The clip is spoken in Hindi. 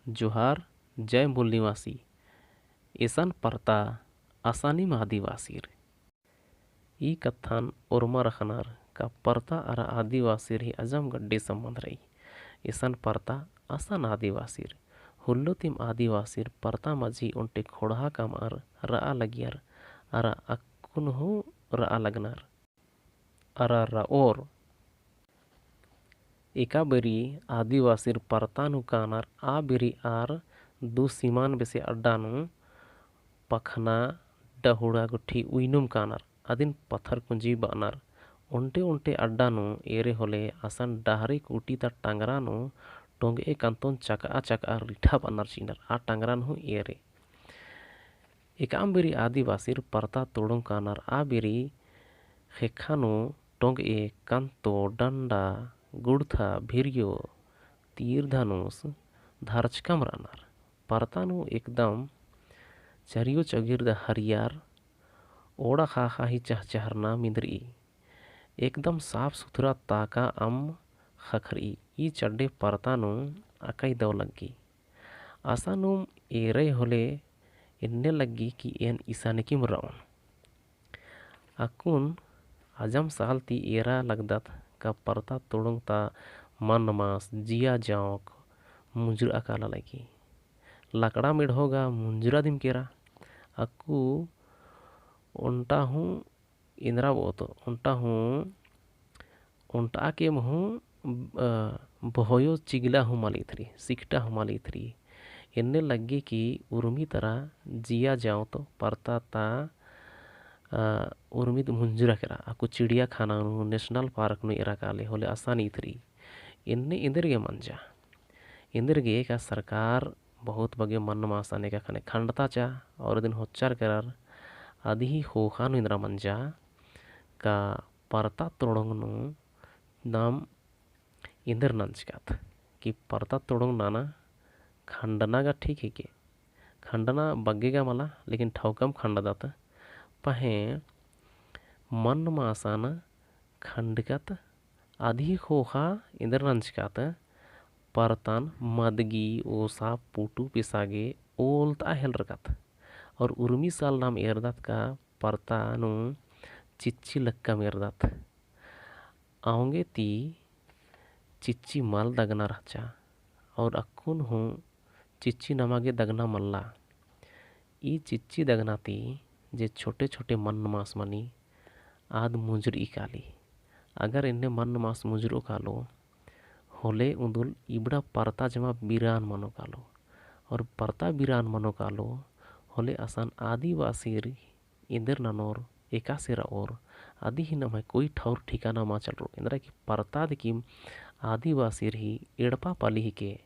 जोहार जय मूल निवासी एसन परता आसानी आदिवासीर ई कथन उर्मा रखनार का परता अरा आदिवासीर ही अजम गड्डी संबंध रही एसन परता आसान आदिवासीर हुल्लो तिम आदिवासीर परता मजी उनटे खोड़ा कमार रा लगियर अरा अक्कुनहु रा लगनार अरा राओर एका बेरी आदिवासीर परतानु कानार आ बेरी आर दु सीमान बेसे अड्डानु पखना डहुड़ा गुठी उइनुम कानार अदिन पत्थर कुंजी बानार उन्टे उन्टे अड्डानु एरे होले असन डहरे कुटी ता टांगरानु टोंगे कंतोन चका रिठा बानार चीनर आ टांगरानु एरे एकाम बेरी आदिवासीर परता तोड़ुम कानार आ बेरी खेखानु टोंगे कंतो डंडा गुड़था भिरियो तीर धनुष धारचकम रानार परतानु एकदम चरियो चगिर हरियार ओड़ा खा ही चहचहरना मिंदरी एकदम साफ सुथरा ताका अम खखरी ई चड्डे परतानु अकई दव लग्गी आसानु एरे होले इन्ने लग्गी कि एन ईसानिकिम राउन अकुन अजम साल ती एरा लगदत का परता तोड़ुंग ता मन मास जिया जाओक मुंजर अकाला लगी लकड़ा मिढ़ोगा मुंजरा दिम केरा अकु उन्टा हूँ इंद्रा वो तो उन्टा हूँ उन्टा के महू बहोयो चिगला हूँ माली थरी सिकटा हूँ माली थरी इन्ने लगे कि उर्मी तरह जिया जाओ तो परता ता उर्मित मुंजुरा करा अकु चिड़िया खाना नेशनल पार्क नु इरा काले होले आसानी थरी इन्ने इंदरगे मंजा इंदरगे का सरकार बहुत बगे मन मासाने का खने खंडता चा और दिन होच्चार करार आदि होखानु इंद्रा मंजा का परता तोड़ंगनु नाम इंदर नंचकात कि परता तोड़ंग नाना खंडना का ठीक है के खंडना बग्गेगा मला लेकिन ठौकम खंड दाता पहे मन मासाना खंडकत आधी खोखा इंदर नंचकात परतान मदगी ओसा पुटू पिसागे ओलता हेल रकत और उर्मी साल नाम एरदात का परतानु चिच्ची लक्का मेरदात आऊंगे ती चिच्ची माल दगना रचा और अक्कुन हूँ चिच्ची नमागे दगना मल्ला ई चिच्ची दगना ती जे छोटे छोटे मन मास मनी आद मुंजर इकाली अगर इन्हें मन मास मुंजरो कालो होले उंदुल इबड़ा परता जमा बिरान मनो कालो और परता बिरान मनो कालो होले आसान आदिवासी इंदर ननोर एकासेरा और आदि ही नम है कोई ठौर ठिकाना मा चल रो इंद्रा की परता की आदिवासी ही एड़पा पाली ही के